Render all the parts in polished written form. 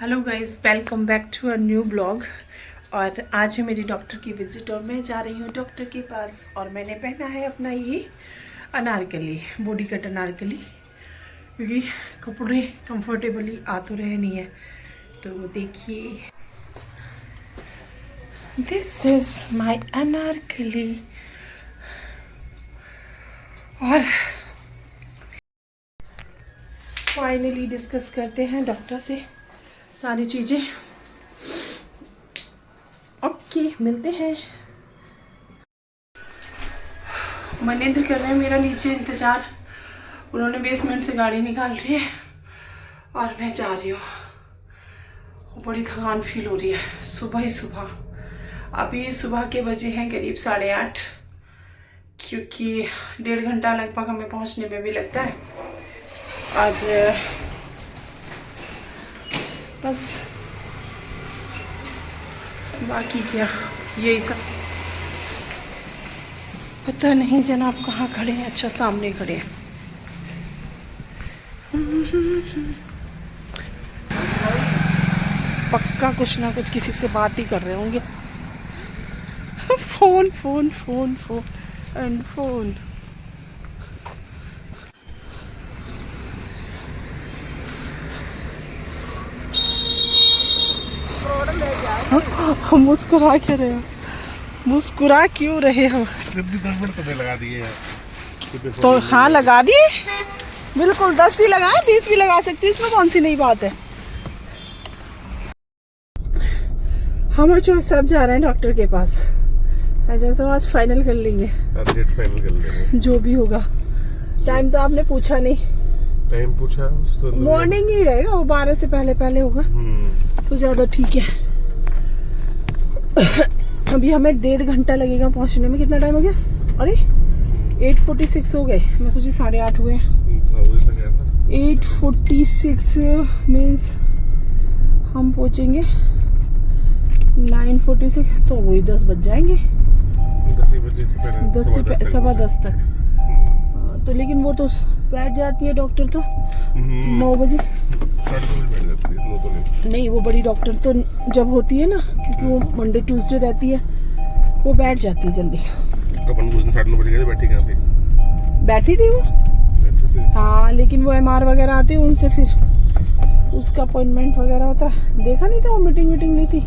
Hello guys, welcome back to a new blog. और आज है मेरी डॉक्टर की विजिट और मैं जा रही हूँ डॉक्टर के पास। और मैंने पहना है अपना ये अनारकली, बॉडी कट अनारकली, क्योंकि कपड़े कंफर्टेबली आ तो रहे नहीं है। तो देखिए, दिस इज माय अनारकली। और फाइनली डिस्कस करते हैं डॉक्टर से सारी चीज़ें। ओके, मिलते हैं। मनेंद्र कर रहे हैं मेरा नीचे इंतज़ार। उन्होंने बेसमेंट से गाड़ी निकाल रही है और मैं जा रही हूँ। बड़ी थकान फील हो रही है सुबह ही सुबह। अभी सुबह के बजे हैं करीब 8:30, क्योंकि 1.5 घंटा लगभग हमें पहुँचने में भी लगता है। आज बस बाकी क्या यही सब। पता नहीं जनाब कहाँ खड़े हैं। अच्छा, सामने खड़े हैं। पक्का कुछ ना कुछ किसी से बात ही कर रहे होंगे। Phone phone phone phone and phone. हम मुस्कुरा के रहे हो? मुस्कुरा क्यों रहे हो? 10 मिनट तुम्हें लगा दिए हैं तो हाँ, लगा दिए बिल्कुल। 10 ही लगाए, 20 भी लगा सकती है, इसमें कौन सी नई बात है। हम सब जा रहे हैं डॉक्टर के पास। जैसे आज फाइनल कर लेंगे, डेट फाइनल कर लेंगे जो भी होगा। टाइम तो आपने पूछा नहीं। टाइम पूछा तो मॉर्निंग ही रहेगा, वो 12 से पहले होगा तो ज्यादा ठीक है। अभी हमें 1.5 घंटा लगेगा पहुंचने में। कितना टाइम हो गया? अरे 8:46 हो गए। मैं सोची 8:30 हुए। 8:46 मीन्स हम पहुंचेंगे 9:46, तो वही 10 बज जाएंगे। 10 बजे से पहले 10 से 10:15 तक। तो लेकिन वो तो बैठ जाती है डॉक्टर तो 9 बजे। 9:30 बैठ जाती है, 9 तो नहीं, वो बड़ी डॉक्टर तो जब होती है ना, क्योंकि वो मंडे ट्यूसडे रहती है, वो बैठ जाती है जल्दी। अपन उस दिन 9:30 बजे गए थे, बैठी कहाँ थी? बैठी थी वो। हाँ, लेकिन वो MR वगैरह आते हैं, उनसे फिर उसका अपॉइंटमेंट वगैरह होता। देखा नहीं था वो मीटिंग ली थी।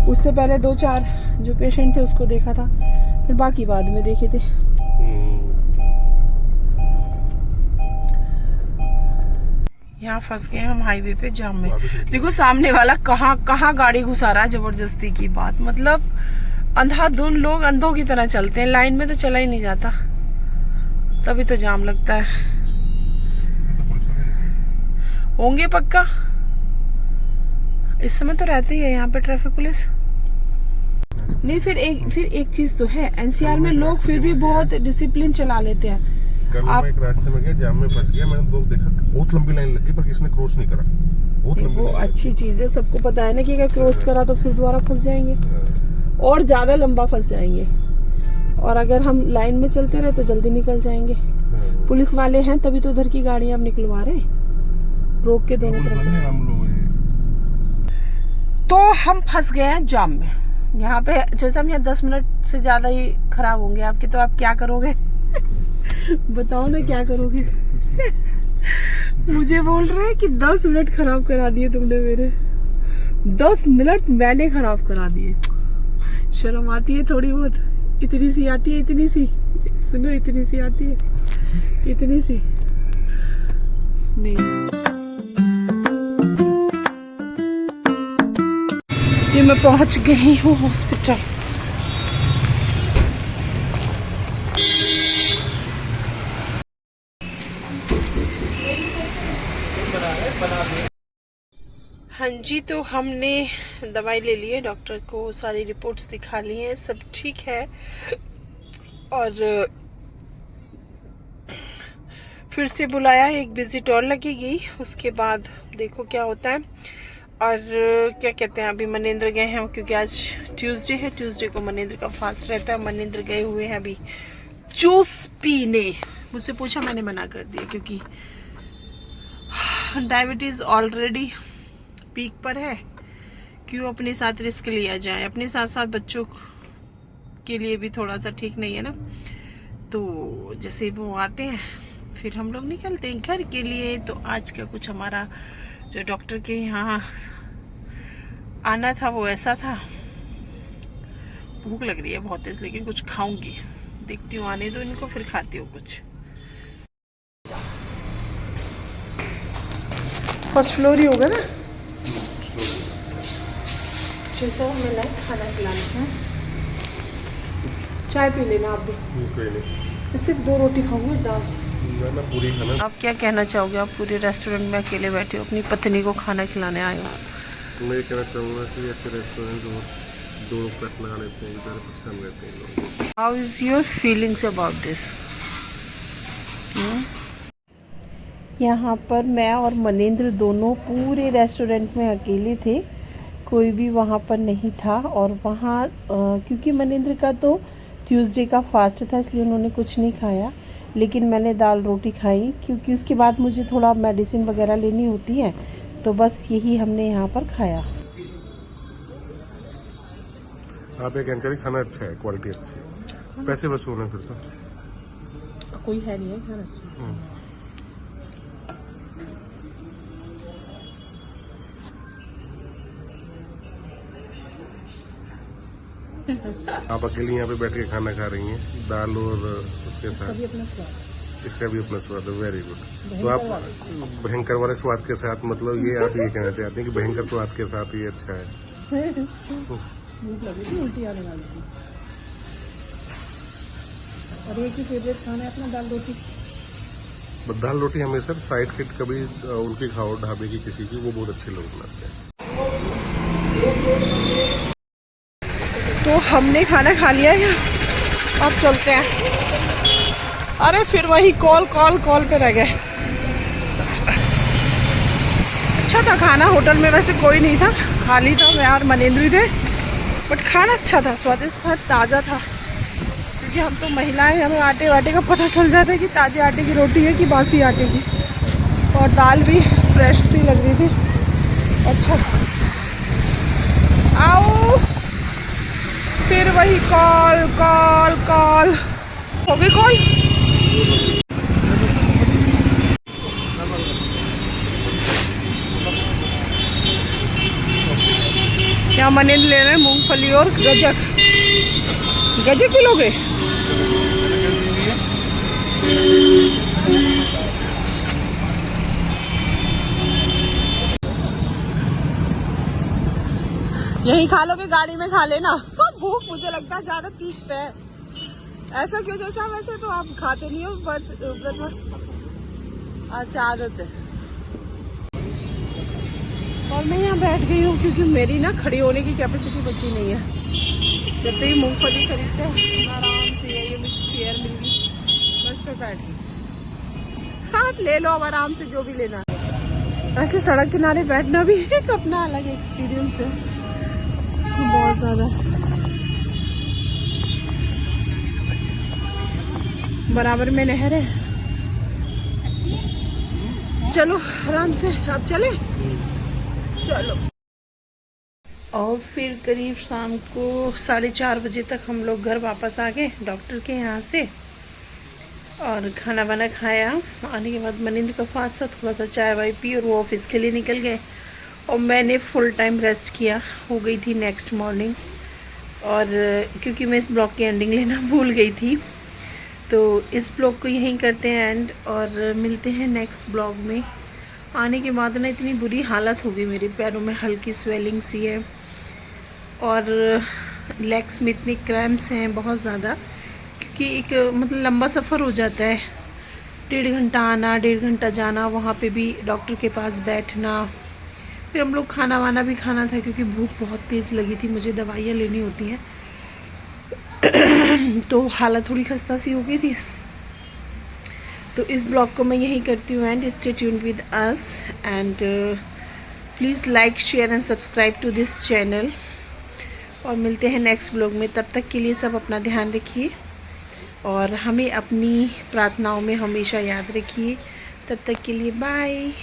उससे पहले 2-4 जो पेशेंट थे उसको देखा था, फिर बाकी बाद में देखे थे। यहाँ फंस गए हम हाईवे पे जाम में। देखो सामने वाला कहाँ गाड़ी घुसा रहा है, जबरदस्ती की बात। मतलब अंधाधुन लोग अंधों की तरह चलते हैं। लाइन में तो चला ही नहीं जाता, तभी तो जाम लगता है। होंगे पक्का, इस समय तो रहते ही है यहाँ पे ट्रैफिक पुलिस। नहीं, फिर एक चीज तो है, NCR में लोग फिर भी बहुत डिसिप्लिन चला लेते हैं। कल मैं एक रास्ते में गया, जाम में फंस गया। मैंने लोग देखा, बहुत लंबी लाइन लगी, पर किसी ने क्रॉस नहीं करा। बहुत लंबी वो अच्छी चीज है, सबको पता है ना कि अगर क्रॉस करा तो फिर दोबारा फंस जाएंगे और ज्यादा लंबा फंस जाएंगे। और अगर हम लाइन में चलते रहे तो जल्दी निकल जाएंगे। पुलिस वाले हैं तभी तो उधर की गाड़ियां अब निकलवा रहे, रोक के दोनों तरफ। तो हम फंस गए हैं जाम में। यहाँ पे जैसे हम यहाँ 10 मिनट से ज्यादा ही खराब होंगे आपके। तो आप क्या करोगे? बताओ ना, क्या करोगे? मुझे बोल रहे हैं कि 10 मिनट खराब करा दिए तुमने मेरे। 10 मिनट मैंने खराब करा दिए। शर्म आती है थोड़ी बहुत? इतनी सी आती है, इतनी सी। सुनो, इतनी सी आती है, इतनी सी नहीं। ये मैं पहुंच गई हूँ हॉस्पिटल। हाँ जी, तो हमने दवाई ले ली है, डॉक्टर को सारी रिपोर्ट्स दिखा ली हैं, सब ठीक है। और फिर से बुलाया, एक विजिट और लगेगी, उसके बाद देखो क्या होता है। और क्या कहते हैं, अभी मनेंद्र गए हैं क्योंकि आज ट्यूसडे है। ट्यूसडे को मनेंद्र का फास्ट रहता है। मनेंद्र गए हुए हैं अभी जूस पीने। मुझसे पूछा, मैंने मना कर दिया क्योंकि डायबिटीज़ ऑलरेडी पीक पर है, क्यों अपने साथ रिस्क लिया जाए। अपने साथ साथ बच्चों के लिए भी थोड़ा सा ठीक नहीं है ना। तो जैसे वो आते हैं फिर हम लोग निकलते हैं घर के लिए। तो आज का कुछ हमारा जो डॉक्टर के यहाँ आना था वो ऐसा था। भूख लग रही है बहुत तेज, लेकिन कुछ खाऊंगी, देखती हूँ, आने दो इनको फिर खाती हूँ कुछ। फर्स्ट फ्लोर ही होगा ना। जैसा हमें लाइक खाना खिलाना है। चाय पी लेना आप भी। कोई नहीं, सिर्फ 2 रोटी खाऊंगी दाल से। ना पूरी खाना। आप क्या कहना चाहोगे? आप पूरे रेस्टोरेंट में अकेले बैठे हो, अपनी पत्नी को खाना खिलाने आए हो। मैं ये कहना चाहूँगा कि ऐसे रेस्टोरेंट और 2 प्लेट लगा लेते हैं, इधर पसंद रहते हैं लोग। How is your feelings about this? यहाँ पर मैं और मनेंद्र दोनों पूरे रेस्टोरेंट में अकेले थे, कोई भी वहाँ पर नहीं था। और वहाँ क्योंकि मनेंद्र का तो ट्यूसडे का फास्ट था, इसलिए उन्होंने कुछ नहीं खाया, लेकिन मैंने दाल रोटी खाई क्योंकि उसके बाद मुझे थोड़ा मेडिसिन वगैरह लेनी होती है। तो बस यही हमने यहाँ पर खाया। आप एक एंकर खाना अच्छा है, क्वालिटी अच्छी है, पैसे वसूल हैं फिर तो। कोई है नहीं है खाना अच्छा। आप अकेली यहाँ पे बैठ के खाना खा रही हैं, दाल और उसके साथ इसका भी अपना स्वाद है। Very good. तो आप भयंकर वाले स्वाद के साथ, मतलब ये आप ये कहना चाहते हैं कि भयंकर स्वाद के साथ ये अच्छा है। भूख लगी थी, उल्टी आने वाली थी। और एक ही फेवरेट खाना है अपना, दाल रोटी। दाल रोटी हमेशा साइड किट कभी उनकी खाओ ढाबे की किसी की, वो बहुत अच्छे लोग बनाते हैं। तो हमने खाना खा लिया है, अब चलते हैं। अरे फिर वही कॉल पे रह गए। अच्छा था खाना, होटल में वैसे कोई नहीं था, खाली था, मैं और मनेंद्र थे, बट खाना अच्छा था, स्वादिष्ट था, ताज़ा था। क्योंकि हम तो महिलाएं, हमें आटे वाटे का पता चल जाता है कि ताज़े आटे की रोटी है कि बासी आटे की। और दाल भी फ्रेश सी लग रही थी, अच्छा था। आओ फिर वही कॉल हो गई कॉल। क्या मनेंद्र ले रहे हैं मूंगफली और गजक भी लोगे? यही खा लोगे, गाड़ी में खा लेना। भूख मुझे लगता है ज्यादा पीक पे है। ऐसा क्यों? जैसा वैसे तो आप खाते नहीं हो, बट अच्छा आदत है। और मैं यहाँ बैठ गई हूँ क्योंकि मेरी ना खड़ी होने की कैपेसिटी बची नहीं है। जब तक मूंगफली खरीदते हैं आराम से, ये मुझे चेयर मिल गई, मैं इस पर बैठ गई। आप ले लो अब आराम से जो भी लेना है। ऐसे सड़क किनारे बैठना भी एक अपना अलग एक्सपीरियंस है, बहुत ज्यादा। बराबर में नहर है। चलो आराम से, अब चले, चलो। और फिर करीब शाम को 4:30 बजे तक हम लोग घर वापस आ गए डॉक्टर के यहाँ से, और खाना वाना खाया। आने के बाद मनिंद्र का फास्ट था, थोड़ा सा चाय वाय पी और वो ऑफिस के लिए निकल गए। और मैंने फुल टाइम रेस्ट किया, हो गई थी नेक्स्ट मॉर्निंग। और क्योंकि मैं इस ब्लॉग की एंडिंग लेना भूल गई थी, तो इस ब्लॉग को यहीं करते हैं एंड, और मिलते हैं नेक्स्ट ब्लॉग में। आने के बाद ना इतनी बुरी हालत हो गई, मेरे पैरों में हल्की स्वेलिंग सी है और लेग्स में इतने क्रैम्प्स हैं बहुत ज़्यादा, क्योंकि एक मतलब लंबा सफ़र हो जाता है। 1.5 घंटा आना, 1.5 घंटा जाना, वहाँ पे भी डॉक्टर के पास बैठना। फिर हम लोग खाना वाना भी खाना था क्योंकि भूख बहुत तेज़ लगी थी, मुझे दवाइयाँ लेनी होती हैं। तो हालत थोड़ी खस्ता सी हो गई थी। तो इस ब्लॉग को मैं यहीं करती हूँ and stay tuned with us and please like share and subscribe to this channel. और मिलते हैं नेक्स्ट ब्लॉग में, तब तक के लिए सब अपना ध्यान रखिए। और हमें अपनी प्रार्थनाओं में हमेशा याद रखिए। तब तक के लिए बाय।